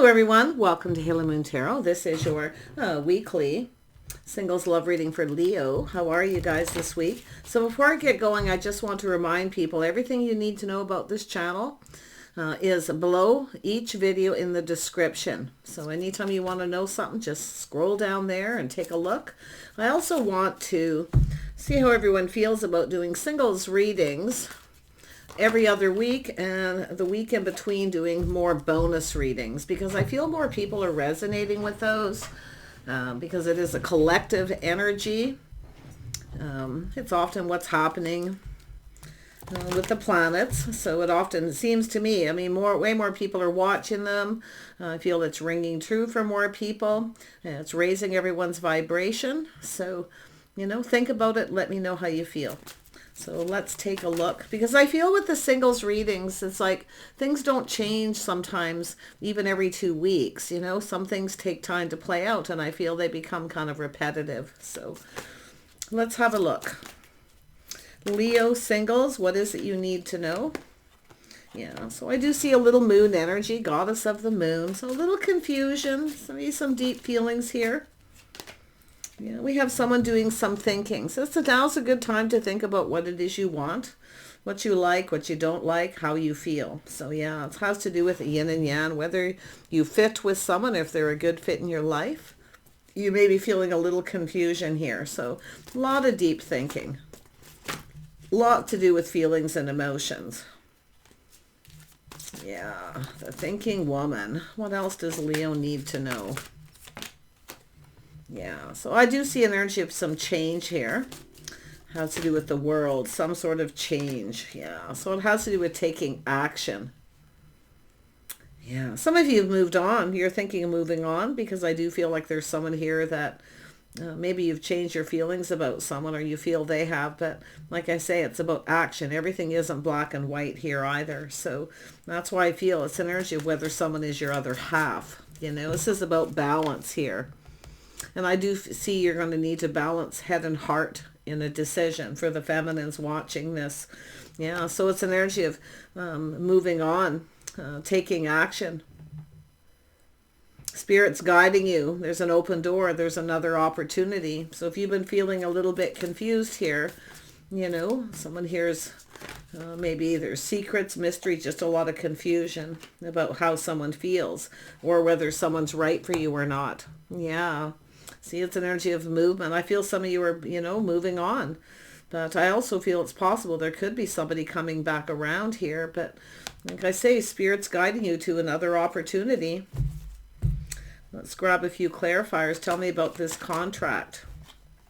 Hello everyone, welcome to Halo Moon Tarot. This is your weekly singles love reading for Leo. How are you guys this week? So before I get going, I just want to remind people everything you need to know about this channel is below each video in the description. So anytime you want to know something, just scroll down there and take a look. I also want to see how everyone feels about doing singles readings every other week, and the week in between doing more bonus readings, because I feel more people are resonating with those because it is a collective energy. It's often what's happening with the planets, so it often seems to me, I mean, way more people are watching them. I feel it's ringing true for more people, and it's raising everyone's vibration. So, you know, think about it, let me know how you feel. So let's take a look, because I feel with the singles readings, it's like things don't change sometimes, even every 2 weeks. You know, some things take time to play out, and I feel they become kind of repetitive. So let's have a look. Leo singles, what is it you need to know? Yeah, so I do see a little moon energy, goddess of the moon. So a little confusion, maybe some deep feelings here. Yeah, we have someone doing some thinking. So now's a good time to think about what it is you want, what you like, what you don't like, how you feel. So yeah, it has to do with yin and yang, whether you fit with someone, if they're a good fit in your life. You may be feeling a little confusion here. So a lot of deep thinking. A lot to do with feelings and emotions. Yeah, the thinking woman. What else does Leo need to know? Yeah, so I do see an energy of some change here. Has to do with the world, some sort of change. Yeah, so it has to do with taking action. Yeah, some of you have moved on. You're thinking of moving on, because I do feel like there's someone here that maybe you've changed your feelings about someone, or you feel they have. But like I say, it's about action. Everything isn't black and white here either. So that's why I feel it's an energy of whether someone is your other half. You know, this is about balance here. And I do see you're going to need to balance head and heart in a decision for the feminines watching this. Yeah, so it's an energy of moving on, taking action. Spirit's guiding you. There's an open door. There's another opportunity. So if you've been feeling a little bit confused here, you know, someone here's maybe there's secrets, mystery, just a lot of confusion about how someone feels, or whether someone's right for you or not. Yeah. See, it's an energy of movement. I feel some of you are, you know, moving on. But I also feel it's possible there could be somebody coming back around here. But like I say, Spirit's guiding you to another opportunity. Let's grab a few clarifiers. Tell me about this contract.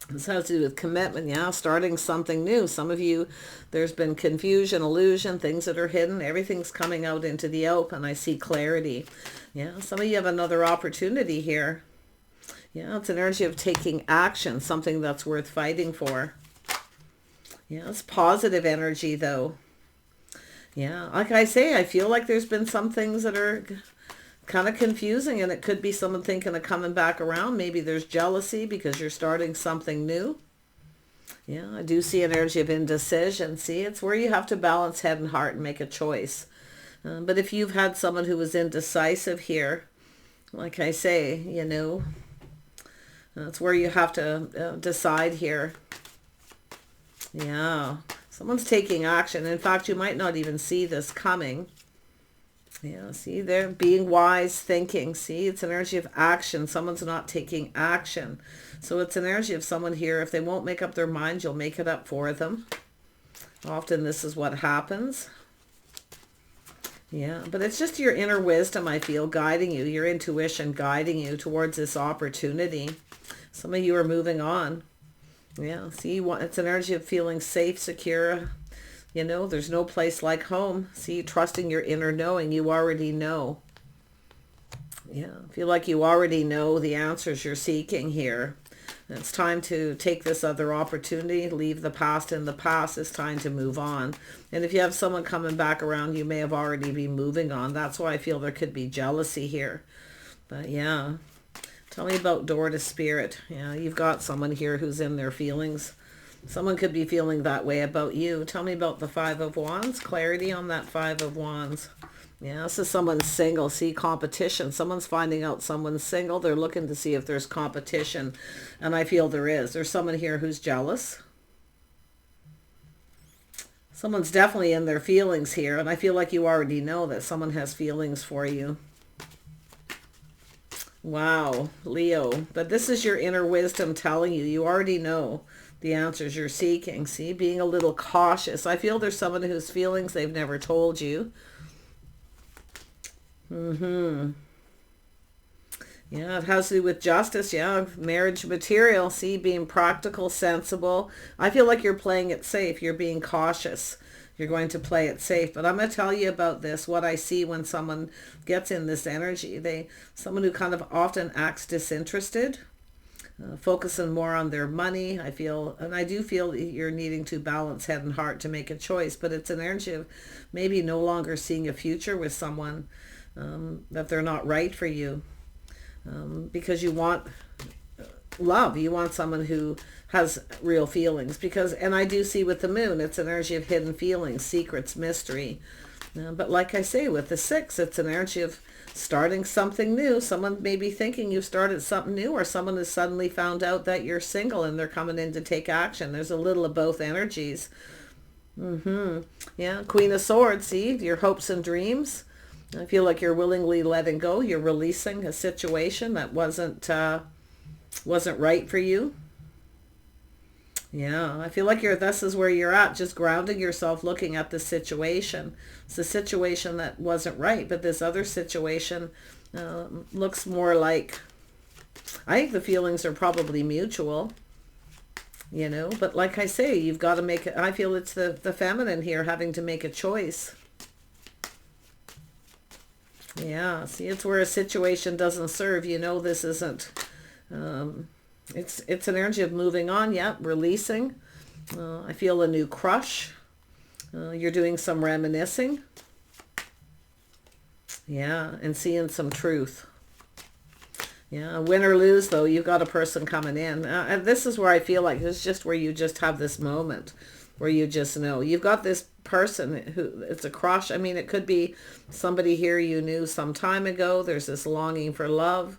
This has to do with commitment, yeah, starting something new. Some of you, there's been confusion, illusion, things that are hidden. Everything's coming out into the open. I see clarity. Yeah, some of you have another opportunity here. Yeah, it's an energy of taking action, something that's worth fighting for. Yeah, it's positive energy though. Yeah, like I say, I feel like there's been some things that are kind of confusing, and it could be someone thinking of coming back around. Maybe there's jealousy because you're starting something new. Yeah, I do see an energy of indecision. See, it's where you have to balance head and heart and make a choice. But if you've had someone who was indecisive here, like I say, you know, that's where you have to decide here. Yeah, someone's taking action. In fact, you might not even see this coming. Yeah, see, they're being wise, thinking. See, it's an energy of action. Someone's not taking action. So it's an energy of someone here, if they won't make up their mind, you'll make it up for them. Often this is what happens. Yeah, but it's just your inner wisdom, I feel, guiding you, your intuition guiding you towards this opportunity. Some of you are moving on. Yeah, see, it's an energy of feeling safe, secure. You know, there's no place like home. See, trusting your inner knowing. You already know. Yeah, feel like you already know the answers you're seeking here. And it's time to take this other opportunity, leave the past in the past. It's time to move on. And if you have someone coming back around, you may have already been moving on. That's why I feel there could be jealousy here. But yeah, tell me about door to spirit. Yeah, you've got someone here who's in their feelings. Someone could be feeling that way about you. Tell me about the Five of Wands. Clarity on that Five of Wands. Yeah, this is someone's single. See, competition. Someone's finding out someone's single. They're looking to see if there's competition. And I feel there is. There's someone here who's jealous. Someone's definitely in their feelings here. And I feel like you already know that someone has feelings for you. Wow, Leo. But this is your inner wisdom telling you. You already know the answers you're seeking. See, being a little cautious. I feel there's someone whose feelings they've never told you. Yeah, it has to do with justice. Yeah, marriage material. See, being practical, sensible. I feel like you're playing it safe. You're being cautious. You're going to play it safe. But I'm going to tell you about this, what I see when someone gets in this energy. Someone who kind of often acts disinterested, focusing more on their money. I feel, and I do feel you're needing to balance head and heart to make a choice. But it's an energy of maybe no longer seeing a future with someone, that they're not right for you, because you want love. You want someone who has real feelings, and I do see with the moon, it's an energy of hidden feelings, secrets, mystery. But like I say, with the 6, it's an energy of starting something new. Someone may be thinking you've started something new, or someone has suddenly found out that you're single and they're coming in to take action. There's a little of both energies. Yeah, Queen of Swords. See, your hopes and dreams. I feel like you're willingly letting go. You're releasing a situation that wasn't right for you. Yeah, I feel like this is where you're at, just grounding yourself, looking at the situation. It's a situation that wasn't right, but this other situation looks more like, I think the feelings are probably mutual, but like I say, you've got to make it. I feel it's the feminine here having to make a choice. Yeah, see, it's where a situation doesn't serve. This isn't, it's an energy of moving on. Yeah, releasing. I feel a new crush. You're doing some reminiscing. Yeah, and seeing some truth. Yeah, win or lose, though, you've got a person coming in. And this is where I feel like this is just where you just have this moment where you just know. You've got this person who, it's a crush. I mean, it could be somebody here you knew some time ago. There's this longing for love.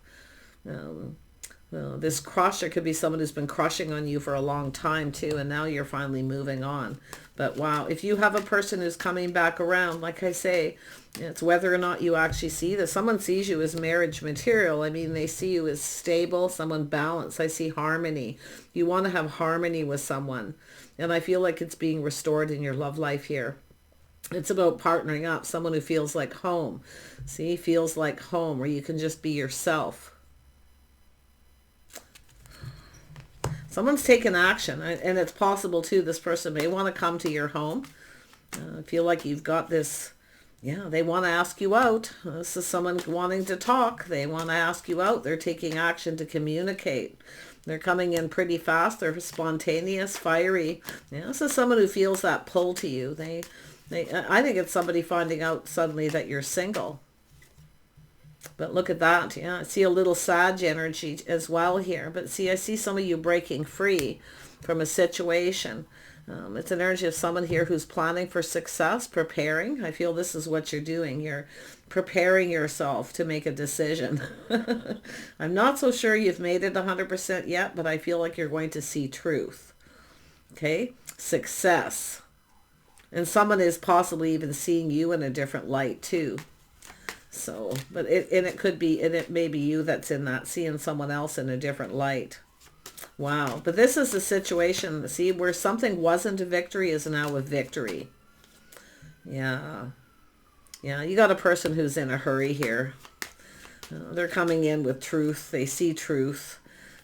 This crush, it could be someone who's been crushing on you for a long time too, and now you're finally moving on. But wow, if you have a person who's coming back around, like I say, it's whether or not you actually see this. Someone sees you as marriage material. I mean, they see you as stable, someone balanced. I see harmony. You want to have harmony with someone. And I feel like it's being restored in your love life here. It's about partnering up, someone who feels like home. See, feels like home, where you can just be yourself. Someone's taken action, and it's possible too, this person may want to come to your home. I feel like you've got this, yeah, they want to ask you out. This is someone wanting to talk. They want to ask you out. They're taking action to communicate. They're coming in pretty fast. They're spontaneous, fiery. Yeah, this is someone who feels that pull to you. I think it's somebody finding out suddenly that you're single. But look at that. Yeah, I see a little Sag energy as well here. But see, I see some of you breaking free from a situation. It's an energy of someone here who's planning for success, preparing. I feel this is what you're doing. You're preparing yourself to make a decision. I'm not so sure you've made it 100% yet, but I feel like you're going to see truth. Okay? Success. And someone is possibly even seeing you in a different light too. So, but it could be, and it may be you that's in that, seeing someone else in a different light. Wow. But this is a situation, see, where something wasn't a victory is now a victory. Yeah. Yeah, you got a person who's in a hurry here. They're coming in with truth. They see truth.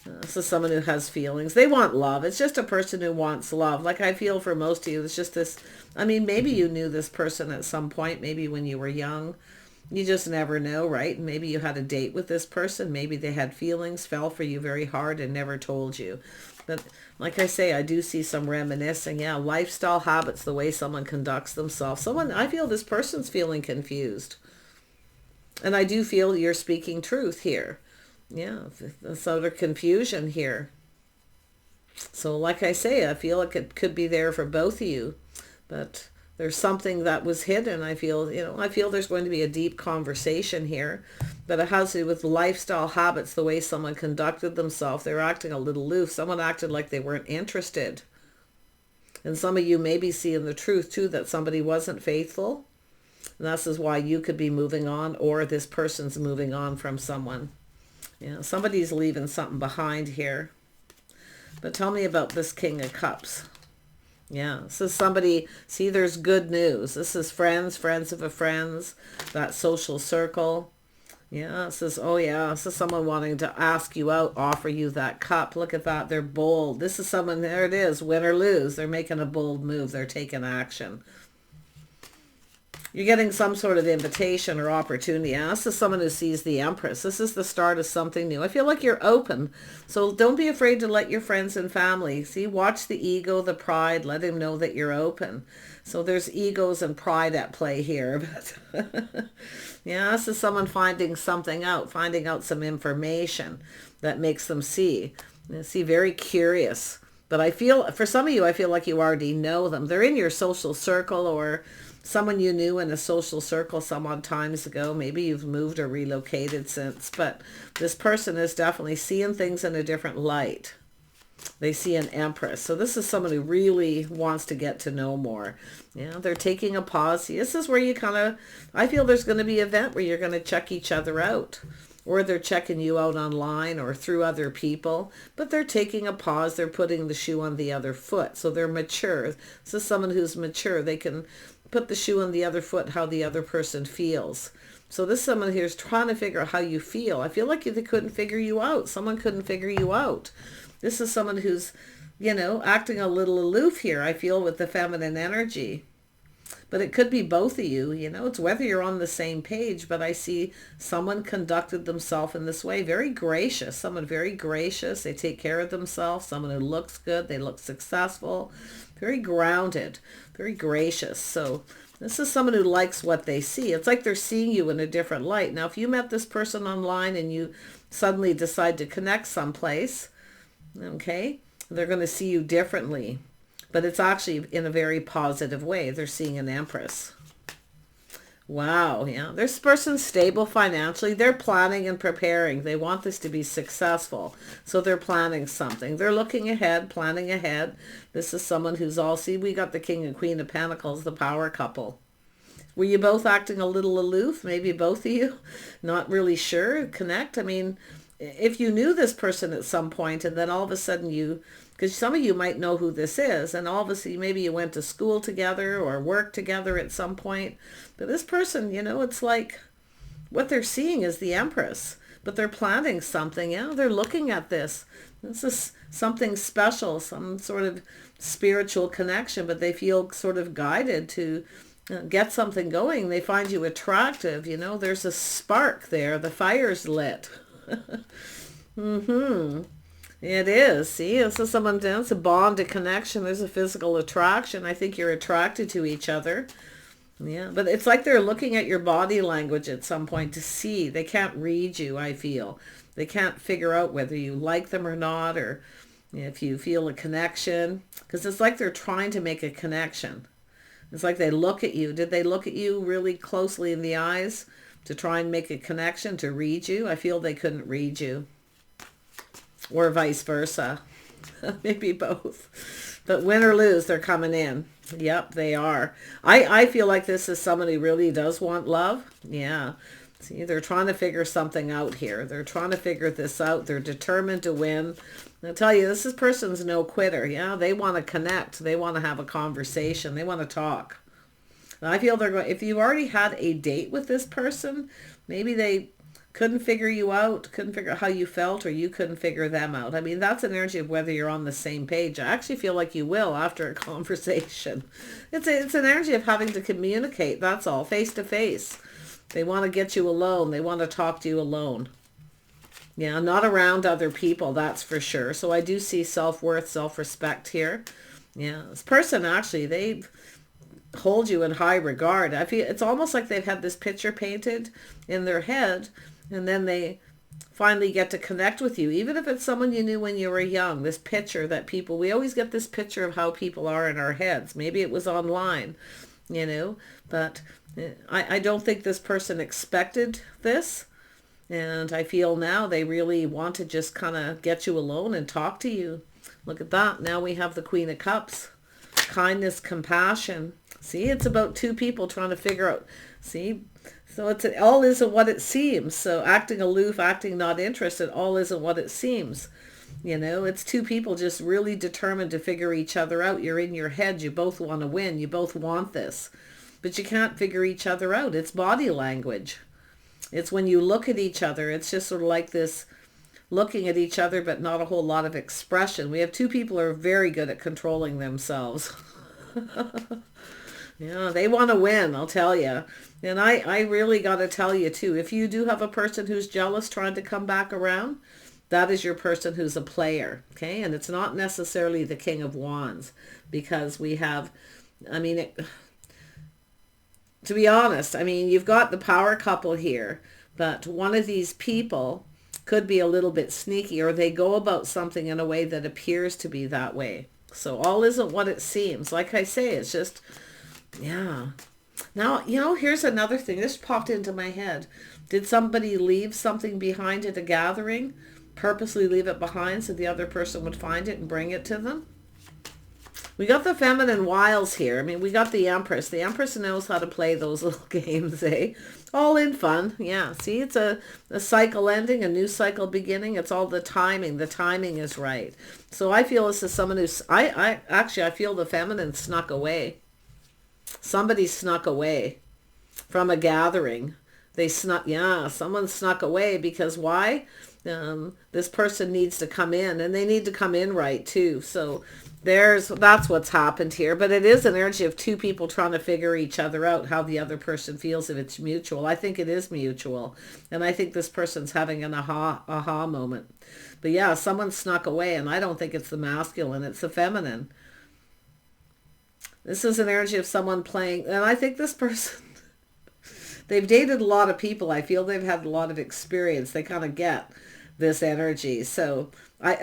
This is someone who has feelings. They want love. It's just a person who wants love. Like I feel for most of you, it's just this, I mean, maybe you knew this person at some point, maybe when you were young. You just never know, right? Maybe you had a date with this person. Maybe they had feelings, fell for you very hard and never told you. But like I say, I do see some reminiscing. Yeah, lifestyle habits, the way someone conducts themselves. I feel this person's feeling confused. And I do feel you're speaking truth here. Yeah, so there's confusion here. So like I say, I feel like it could be there for both of you. But There's something that was hidden. I feel, I feel there's going to be a deep conversation here, but it has to do with lifestyle habits, the way someone conducted themselves. They're acting a little loose. Someone acted like they weren't interested. And some of you may be seeing the truth too, that somebody wasn't faithful. And this is why you could be moving on, or this person's moving on from someone. Somebody's leaving something behind here. But tell me about this King of Cups. Yeah, this is somebody, see, there's good news. This is friends of a friends, that social circle. Yeah, this is, oh yeah, this is someone wanting to ask you out, offer you that cup. Look at that, they're bold. This is someone, there it is, win or lose. They're making a bold move, they're taking action. You're getting some sort of invitation or opportunity. And this is someone who sees the Empress. This is the start of something new. I feel like you're open. So don't be afraid to let your friends and family, see, watch the ego, the pride, let him know that you're open. So there's egos and pride at play here. But yeah, this is someone finding something out, finding out some information that makes them see. Very curious. But I feel, for some of you, I feel like you already know them. They're in your social circle, or someone you knew in a social circle some odd times ago. Maybe you've moved or relocated since, but this person is definitely seeing things in a different light. They see an Empress. So this is someone who really wants to get to know more. Yeah, they're taking a pause. See, this is where you kind of, I feel there's going to be an event where you're going to check each other out. Or they're checking you out online or through other people, but they're taking a pause. They're putting the shoe on the other foot. So they're mature. This is someone who's mature. They can put the shoe on the other foot, how the other person feels. So this is someone who's trying to figure out how you feel. I feel like they couldn't figure you out. Someone couldn't figure you out. This is someone who's, acting a little aloof here, I feel, with the feminine energy. But it could be both of you, it's whether you're on the same page, but I see someone conducted themselves in this way, very gracious, someone very gracious. They take care of themselves, someone who looks good, they look successful, very grounded, very gracious. So this is someone who likes what they see. It's like they're seeing you in a different light. Now, if you met this person online and you suddenly decide to connect someplace, okay, they're going to see you differently. But it's actually in a very positive way. They're seeing an Empress. Wow, yeah. This person's stable financially. They're planning and preparing. They want this to be successful. So they're planning something. They're looking ahead, planning ahead. This is someone who's all, see, we got the King and Queen of Pentacles, the power couple. Were you both acting a little aloof? Maybe both of you? Not really sure. Connect? I mean, if you knew this person at some point and then all of a sudden you, because some of you might know who this is, and all of a sudden maybe you went to school together or worked together at some point. But this person, it's like what they're seeing is the Empress, but they're planning something. Yeah, they're looking at this. This is something special, some sort of spiritual connection, but they feel sort of guided to get something going. They find you attractive. There's a spark there. The fire's lit. It is. See, this is someone, it's a bond, a connection. There's a physical attraction. I think you're attracted to each other. Yeah, but it's like they're looking at your body language at some point to see. They can't read you, I feel. They can't figure out whether you like them or not, or if you feel a connection. Because it's like they're trying to make a connection. It's like they look at you. Did they look at you really closely in the eyes to try and make a connection, to read you? I feel they couldn't read you. Or vice versa. Maybe both. But win or lose, they're coming in. Yep, they are. I feel like this is someone who really does want love. Yeah. See, they're trying to figure something out here. They're trying to figure this out. They're determined to win. I tell you, this person's no quitter. Yeah, they want to connect. They want to have a conversation. They want to talk. And I feel they're going, if you've already had a date with this person, maybe they couldn't figure you out, couldn't figure out how you felt, or you couldn't figure them out. I mean, that's an energy of whether you're on the same page. I actually feel like you will after a conversation. It's an energy of having to communicate, that's all, face to face. They want to get you alone. They want to talk to you alone. Yeah, not around other people, that's for sure. So I do see self-worth, self-respect here. Yeah, this person actually, they hold you in high regard. I feel it's almost like they've had this picture painted in their head, and then they finally get to connect with you, even if it's someone you knew when you were young. This picture that people, we always get this picture of how people are in our heads. Maybe it was online. you know, but I don't think this person expected this. And I feel now they really want to just kind of get you alone and talk to you. Look at that. Now we have the Queen of Cups. Kindness, compassion. See, it's about two people trying to figure out. See, so it's all isn't what it seems. So acting aloof, acting not interested, all isn't what it seems. You know, it's two people just really determined to figure each other out. You're in your head. You both want to win. You both want this. But you can't figure each other out. It's body language. It's when you look at each other. It's just sort of like this looking at each other, but not a whole lot of expression. We have two people who are very good at controlling themselves. Yeah, they want to win, I'll tell you. And I really got to tell you too, if you do have a person who's jealous trying to come back around, that is your person who's a player, okay? And it's not necessarily the King of Wands, because we have, I mean, to be honest, I mean, you've got the power couple here, but one of these people could be a little bit sneaky, or they go about something in a way that appears to be that way. So all isn't what it seems. Like I say, it's just, yeah. Now, you know, here's another thing. This popped into my head. Did somebody leave something behind at a gathering? Purposely leave it behind so the other person would find it and bring it to them? We got the feminine wiles here. I mean, we got the Empress. The Empress knows how to play those little games, eh? All in fun. Yeah, see, it's a cycle ending, a new cycle beginning. It's all the timing. The timing is right. So I feel this is someone who's, I feel the feminine snuck away. Somebody snuck away from a gathering. They snuck, yeah, someone snuck away because why? This person needs to come in, and they need to come in right too. So that's what's happened here. But it is an energy of two people trying to figure each other out, how the other person feels, if it's mutual. I think it is mutual. And I think this person's having an aha moment. But yeah, someone snuck away, and I don't think it's the masculine, it's the feminine. This is an energy of someone playing, and I think this person, they've dated a lot of people. I feel they've had a lot of experience. They kind of get this energy. So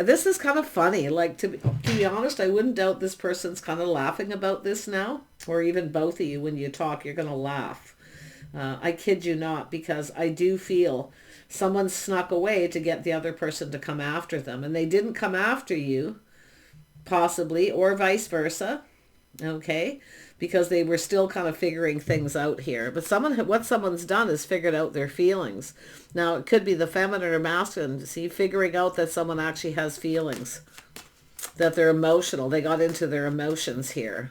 this is kind of funny. Like, to be honest, I wouldn't doubt this person's kind of laughing about this now, or even both of you, when you talk, you're going to laugh. I kid you not, because I do feel someone snuck away to get the other person to come after them. And they didn't come after you, possibly, or vice versa. Okay, because they were still kind of figuring things out here. But what someone's done is figured out their feelings. Now, it could be the feminine or masculine. See, figuring out that someone actually has feelings, that they're emotional. They got into their emotions here.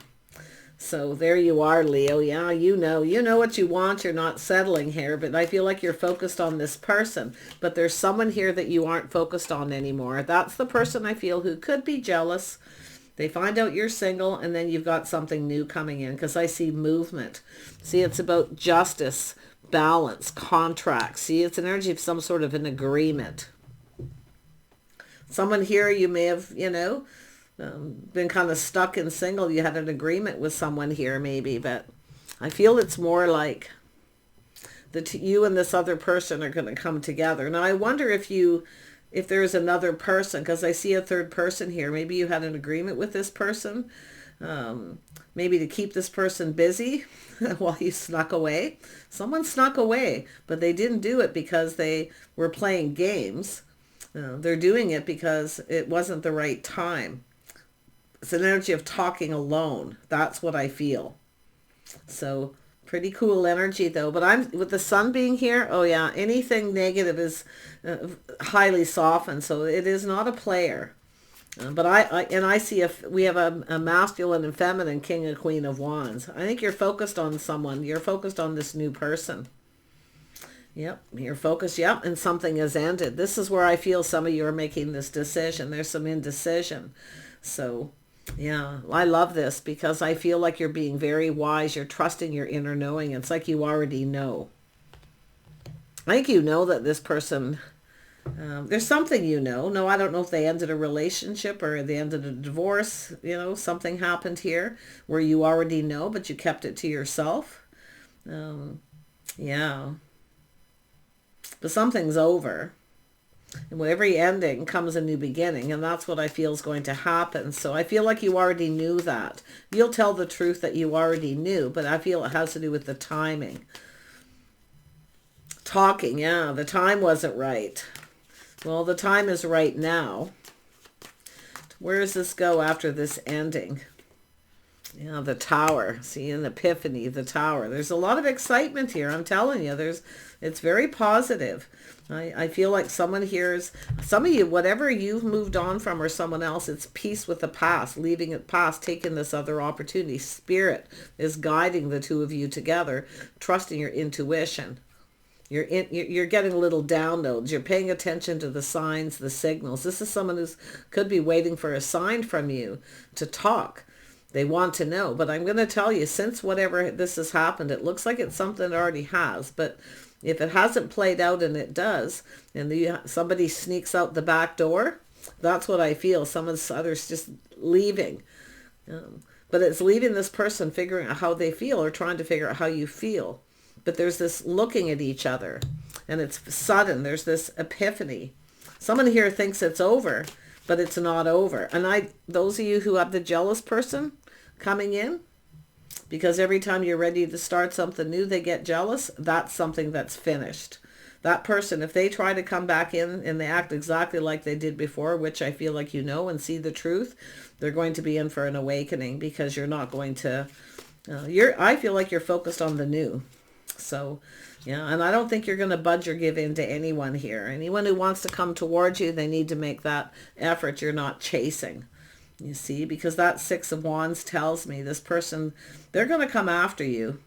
So there you are, Leo. Yeah, you know what you want. You're not settling here, but I feel like you're focused on this person. But there's someone here that you aren't focused on anymore. That's the person I feel who could be jealous. They find out you're single, and then you've got something new coming in, because I see movement. See, it's about justice, balance, contract. See, it's an energy of some sort of an agreement. Someone here, you may have, been kind of stuck and single. You had an agreement with someone here maybe, but I feel it's more like that you and this other person are going to come together. Now, I wonder if there's another person, because I see a third person here. Maybe you had an agreement with this person, maybe to keep this person busy while you snuck away. Someone snuck away, but they didn't do it because they were playing games. They're doing it because it wasn't the right time. It's an energy of talking alone. That's what I feel. So pretty cool energy though. But with the sun being here, oh yeah, anything negative is highly softened. So it is not a player. But I see we have a masculine and feminine king and queen of wands. I think you're focused on someone. You're focused on this new person. Yep, you're focused. Yep, and something has ended. This is where I feel some of you are making this decision. There's some indecision. So yeah, I love this because I feel like you're being very wise. You're trusting your inner knowing. It's like you already know. I think you know that this person, there's something you know. No, I don't know if they ended a relationship or they ended a divorce. Something happened here where you already know, but you kept it to yourself. Yeah. But something's over. And with every ending comes a new beginning, and that's what I feel is going to happen. So I feel like you already knew that. You'll tell the truth that you already knew, but I feel it has to do with the timing. Talking, yeah, the time wasn't right. Well, the time is right now. Where does this go after this ending? Yeah, the Tower. See, an epiphany, the Tower. There's a lot of excitement here. I'm telling you, it's very positive. I feel like someone here is, some of you, whatever you've moved on from or someone else, it's peace with the past, leaving it past, taking this other opportunity. Spirit is guiding the two of you together, trusting your intuition. You're getting little downloads. You're paying attention to the signs, the signals. This is someone who could be waiting for a sign from you to talk. They want to know. But I'm going to tell you, since whatever this has happened, it looks like it's something that already has. But if it hasn't played out, and it does, and somebody sneaks out the back door, that's what I feel. Someone's others just leaving. But it's leaving this person figuring out how they feel, or trying to figure out how you feel. But there's this looking at each other, and it's sudden. There's this epiphany. Someone here thinks it's over, but it's not over. And those of you who have the jealous person coming in, because every time you're ready to start something new, they get jealous. That's something that's finished. That person, if they try to come back in and they act exactly like they did before, which I feel like you know and see the truth, they're going to be in for an awakening, because you're not going to, I feel like you're focused on the new. So, yeah, and I don't think you're going to budge or give in to anyone here. Anyone who wants to come towards you, they need to make that effort. You're not chasing, you see, because that Six of Wands tells me this person, they're going to come after you.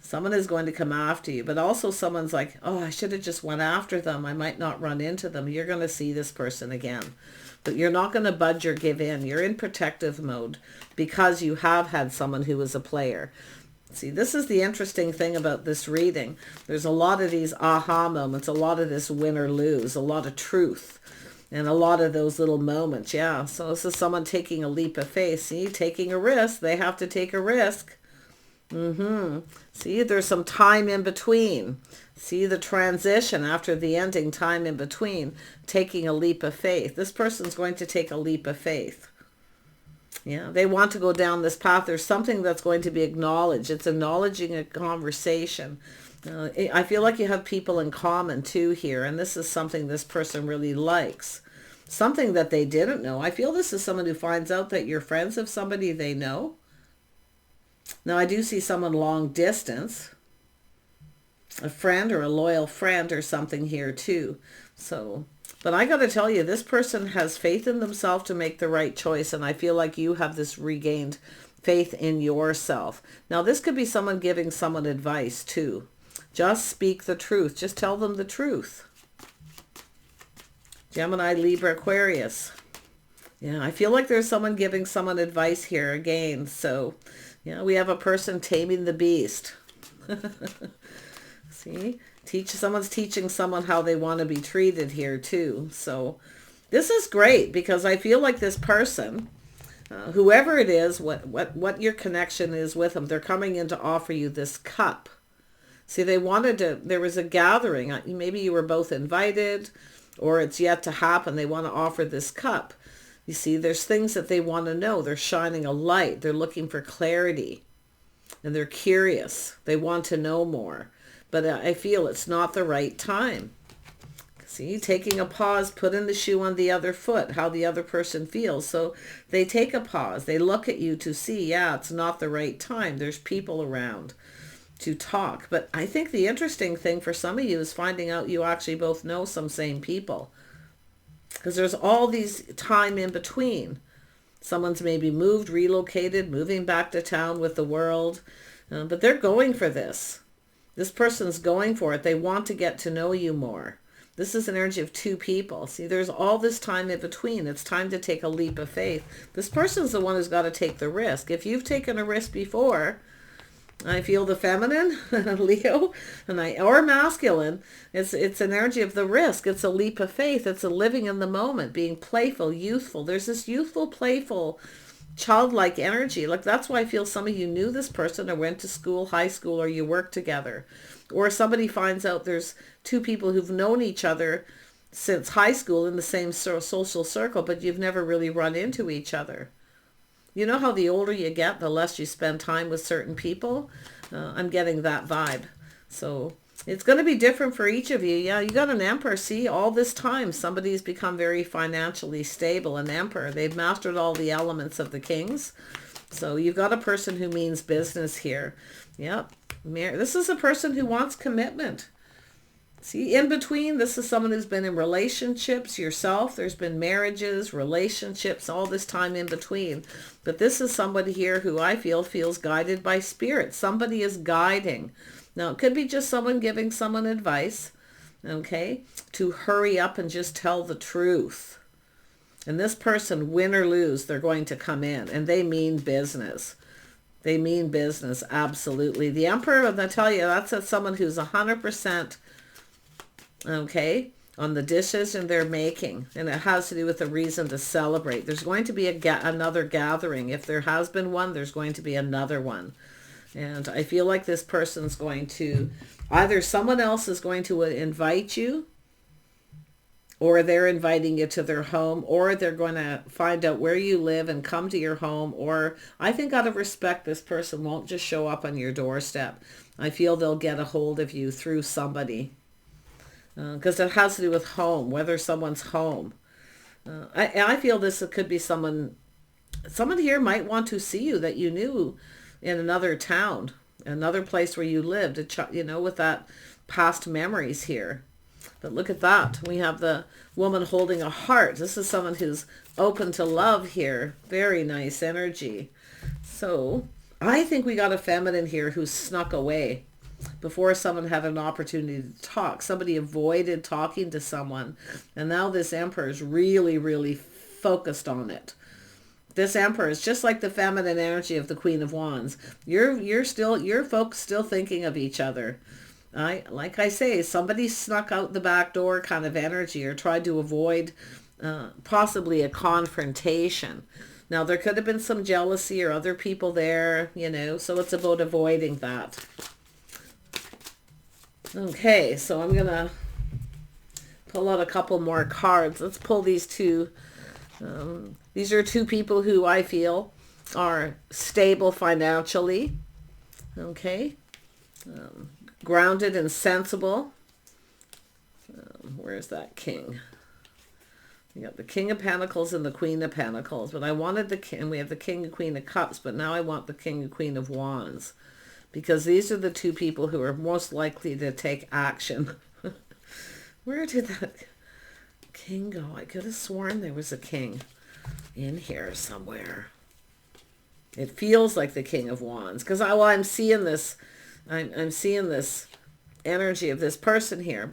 Someone is going to come after you, but also someone's like, oh, I should have just went after them. I might not run into them. You're going to see this person again, but you're not going to budge or give in. You're in protective mode because you have had someone who was a player. See, this is the interesting thing about this reading. There's a lot of these aha moments, a lot of this win or lose, a lot of truth, and a lot of those little moments. Yeah, so this is someone taking a leap of faith. See, taking a risk. They have to take a risk. See, there's some time in between. See the transition after the ending, time in between, taking a leap of faith. This person's going to take a leap of faith. Yeah, they want to go down this path. There's something that's going to be acknowledged. It's acknowledging a conversation. I feel like you have people in common too here, and this is something this person really likes. Something that they didn't know. I feel this is someone who finds out that you're friends with somebody they know. Now, I do see someone long distance, a friend or a loyal friend or something here too. So, but I got to tell you, this person has faith in themselves to make the right choice. And I feel like you have this regained faith in yourself. Now, this could be someone giving someone advice too. Just speak the truth. Just tell them the truth. Gemini, Libra, Aquarius. Yeah, I feel like there's someone giving someone advice here again. So, yeah, we have a person taming the beast. See? Someone's teaching someone how they want to be treated here too. So this is great, because I feel like this person, whoever it is, what your connection is with them, they're coming in to offer you this cup. See, there was a gathering. Maybe you were both invited, or it's yet to happen. They want to offer this cup. You see, there's things that they want to know. They're shining a light. They're looking for clarity, and they're curious. They want to know more. But I feel it's not the right time. See, taking a pause, putting the shoe on the other foot, how the other person feels. So they take a pause. They look at you to see, yeah, it's not the right time. There's people around to talk. But I think the interesting thing for some of you is finding out you actually both know some same people. Because there's all these time in between. Someone's maybe moved, relocated, moving back to town with the world. But they're going for this. This person's going for it. They want to get to know you more. This is an energy of two people. See, there's all this time in between. It's time to take a leap of faith. This person's the one who's got to take the risk. If you've taken a risk before, I feel the feminine, Leo, or masculine, it's an energy of the risk. It's a leap of faith. It's a living in the moment, being playful, youthful. There's this youthful, playful, childlike energy. Like, that's why I feel some of you knew this person or went to school, high school, or you work together. Or somebody finds out there's two people who've known each other since high school in the same social circle, but you've never really run into each other. You know how the older you get, the less you spend time with certain people? I'm getting that vibe. So it's going to be different for each of you. Yeah, you got an Emperor. See, all this time, somebody's become very financially stable. An Emperor. They've mastered all the elements of the Kings. So you've got a person who means business here. Yep. This is a person who wants commitment. See, in between, this is someone who's been in relationships, yourself. There's been marriages, relationships, all this time in between. But this is somebody here who I feel feels guided by spirit. Somebody is guiding. Now, it could be just someone giving someone advice, okay, to hurry up and just tell the truth. And this person, win or lose, they're going to come in, and they mean business. They mean business, absolutely. The Emperor, I tell you, that's someone who's 100%, okay, on the decision they're making. And it has to do with a reason to celebrate. There's going to be another gathering. If there has been one, there's going to be another one. And I feel like this person's going to, either someone else is going to invite you, or they're inviting you to their home, or they're going to find out where you live and come to your home. Or I think out of respect, this person won't just show up on your doorstep. I feel they'll get a hold of you through somebody. Because it has to do with home, whether someone's home. I feel this could be someone here might want to see you that you knew in another town, another place where you lived, you know, with that past memories here. But look at that. We have the woman holding a heart. This is someone who's open to love here. Very nice energy. So I think we got a feminine here who snuck away before someone had an opportunity to talk. Somebody avoided talking to someone. And now this Emperor is really, really focused on it. This Emperor is just like the feminine energy of the Queen of Wands. Your folks still thinking of each other. Like I say, somebody snuck out the back door kind of energy, or tried to avoid possibly a confrontation. Now, there could have been some jealousy or other people there, you know, so it's about avoiding that. Okay, so I'm going to pull out a couple more cards. Let's pull these two. These are two people who I feel are stable financially. Okay. Grounded and sensible. Where's that King? You got the King of Pentacles and the Queen of Pentacles. But I wanted the King. We have the King and Queen of Cups. But now I want the King and Queen of Wands. Because these are the two people who are most likely to take action. Where did that King go? I could have sworn there was a King in here somewhere. It feels like the King of Wands. Because I'm seeing this. I'm seeing this energy of this person here.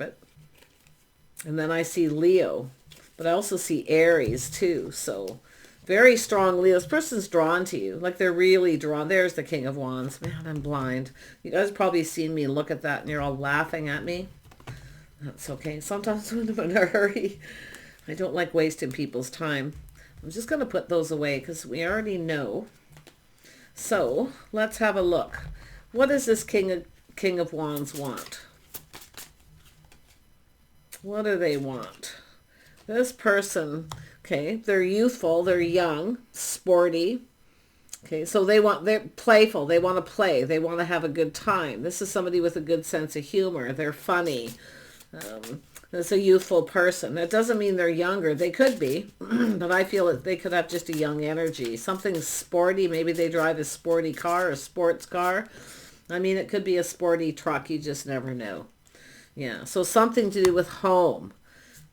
And then I see Leo. But I also see Aries too. So very strong Leo. This person's drawn to you. Like they're really drawn. There's the King of Wands. Man, I'm blind. You guys probably seen me look at that and you're all laughing at me. That's okay. Sometimes when I'm in a hurry, I don't like wasting people's time. I'm just going to put those away because we already know. So let's have a look. What does this King of Wands want? What do they want? This person, okay, they're youthful, they're young, sporty. Okay, so they're playful, they want to play, they want to have a good time. This is somebody with a good sense of humor. They're funny. It's a youthful person. That doesn't mean they're younger. They could be, but I feel that they could have just a young energy. Something sporty. Maybe they drive a sporty car, a sports car. I mean, it could be a sporty truck. You just never know. Yeah, so something to do with home,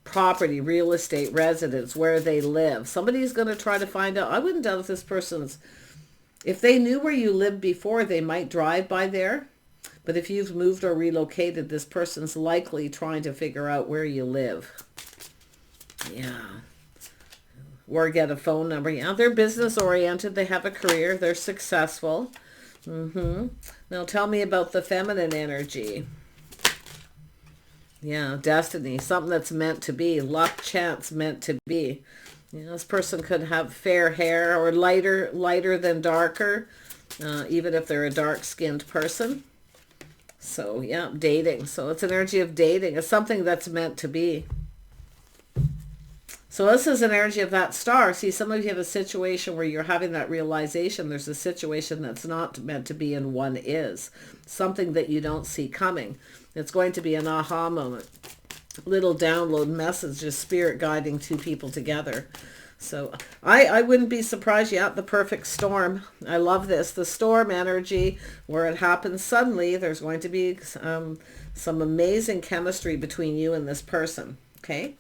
property, real estate, residence, where they live. Somebody's going to try to find out. I wouldn't doubt if this person's, if they knew where you lived before, they might drive by there. But if you've moved or relocated, this person's likely trying to figure out where you live. Yeah. Or get a phone number. Yeah, they're business oriented. They have a career. They're successful. Now tell me about the feminine energy. Yeah, destiny. Something that's meant to be. Luck, chance, meant to be. You know, this person could have fair hair or lighter than darker, even if they're a dark-skinned person. So, yeah, dating. So it's energy of dating. It's something that's meant to be. So this is an energy of that star. See, some of you have a situation where you're having that realization. There's a situation that's not meant to be and one is. Something that you don't see coming. It's going to be an aha moment. Little download message, just spirit guiding two people together. So I wouldn't be surprised yet. The perfect storm. I love this. The storm energy where it happens suddenly. There's going to be some amazing chemistry between you and this person. Okay.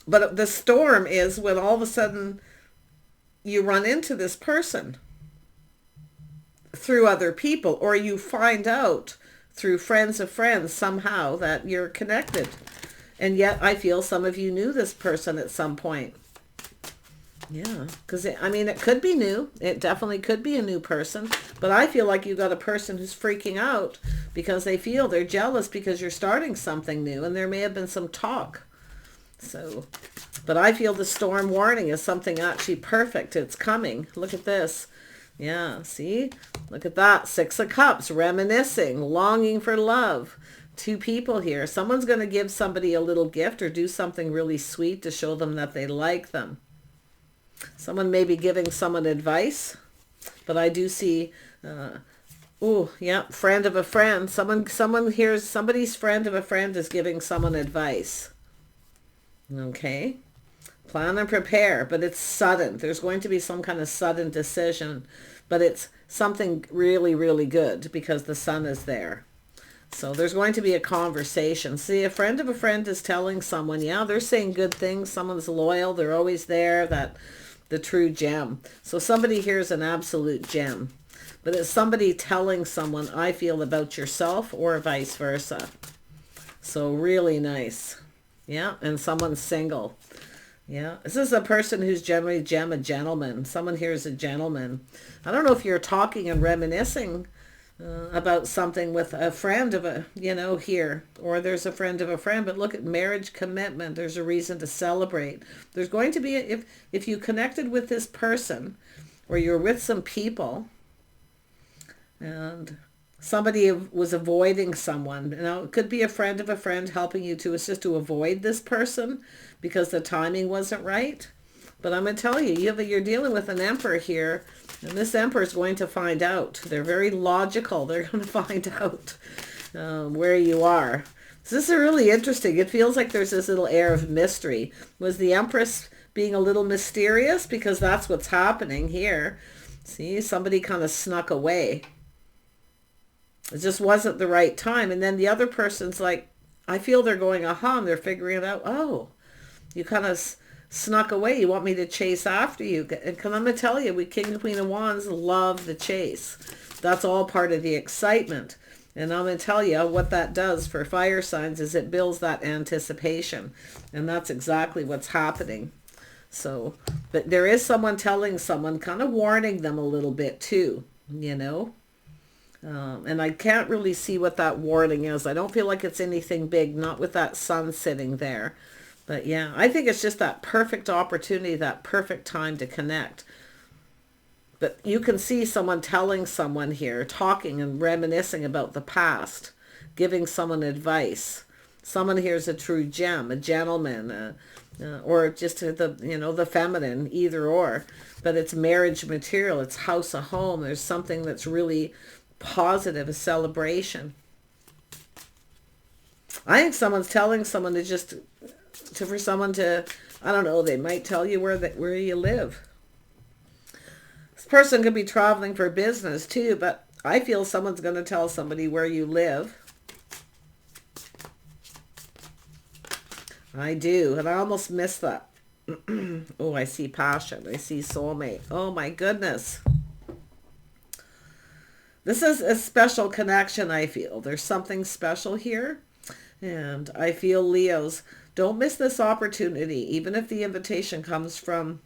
But the storm is when all of a sudden you run into this person through other people, or you find out through friends of friends somehow that you're connected. And yet I feel some of you knew this person at some point. Yeah, because I mean, it could be new. It definitely could be a new person. But I feel like you got a person who's freaking out because they feel they're jealous because you're starting something new, and there may have been some talk. So, but I feel the storm warning is something actually perfect. It's coming. Look at this. Yeah, see? Look at that. 6 of Cups, reminiscing, longing for love. Two people here. Someone's going to give somebody a little gift or do something really sweet to show them that they like them. Someone may be giving someone advice, but I do see, oh, yeah, friend of a friend. Someone hears somebody's friend of a friend is giving someone advice. Okay. Plan and prepare, but it's sudden. There's going to be some kind of sudden decision, but it's something really, really good because the sun is there. So there's going to be a conversation. See, a friend of a friend is telling someone, yeah, they're saying good things. Someone's loyal. They're always there. That the true gem. So somebody here is an absolute gem, but it's somebody telling someone, I feel about yourself, or vice versa. So really nice. Yeah, and someone's single. Yeah, this is a person who's generally a gentleman. Someone here is a gentleman. I don't know if you're talking and reminiscing about something with a friend of a, here, or there's a friend of a friend, but look at marriage commitment. There's a reason to celebrate. There's going to be, if you connected with this person, or you're with some people, and somebody was avoiding someone. It could be a friend of a friend helping you to assist to avoid this person because the timing wasn't right. But I'm going to tell you, you're dealing with an emperor here, and this emperor is going to find out. They're very logical. They're going to find out where you are. So this is really interesting. It feels like there's this little air of mystery. Was the Empress being a little mysterious? Because that's what's happening here. See, somebody kind of snuck away. It just wasn't the right time. And then the other person's like, I feel they're going, aha, and they're figuring it out. Oh, you kind of snuck away. You want me to chase after you. And I'm going to tell you, we King and Queen of Wands love the chase. That's all part of the excitement. And I'm going to tell you what that does for fire signs is it builds that anticipation. And that's exactly what's happening. So, but there is someone telling someone, kind of warning them a little bit too, and I can't really see what that warning is. I don't feel like it's anything big, not with that sun sitting there. But yeah, I think it's just that perfect opportunity, that perfect time to connect. But you can see someone telling someone here, talking and reminiscing about the past, giving someone advice. Someone here is a true gem, a gentleman, or just the feminine, either or. But it's marriage material, it's house, a home. There's something that's really positive, a celebration. I think someone's telling someone for someone to, I don't know, they might tell you where you live. This person could be traveling for business too, but I feel someone's going to tell somebody where you live. I do, and I almost missed that. Oh, I see passion. I see soulmate. Oh my goodness. This is a special connection, I feel. There's something special here. And I feel, Leos, don't miss this opportunity, even if the invitation comes from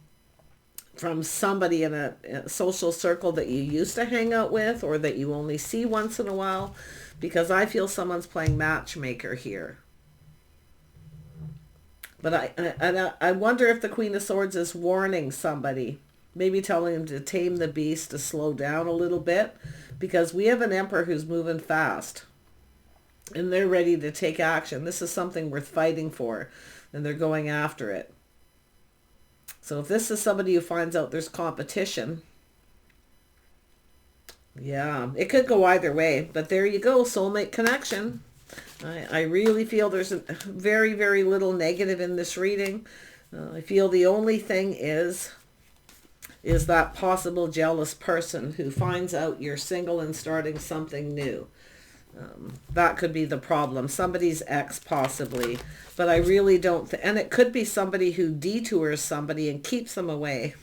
somebody in a social circle that you used to hang out with or that you only see once in a while, because I feel someone's playing matchmaker here. But I wonder if the Queen of Swords is warning somebody, maybe telling them to tame the beast, to slow down a little bit, because we have an emperor who's moving fast and they're ready to take action. This is something worth fighting for, and they're going after it. So if this is somebody who finds out there's competition, yeah, it could go either way. But there you go, soulmate connection. I really feel there's a very, very little negative in this reading. I feel the only thing is that possible jealous person who finds out you're single and starting something new. That could be the problem. Somebody's ex possibly. But I really don't. And it could be somebody who detours somebody and keeps them away.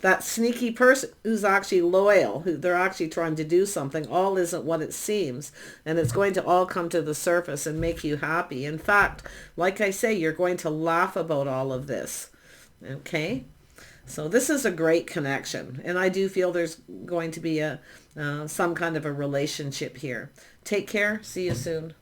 That sneaky person who's actually loyal, who they're actually trying to do something. All isn't what it seems. And it's going to all come to the surface and make you happy. In fact, like I say, you're going to laugh about all of this. Okay? So this is a great connection. And I do feel there's going to be some kind of a relationship here. Take care. See you soon.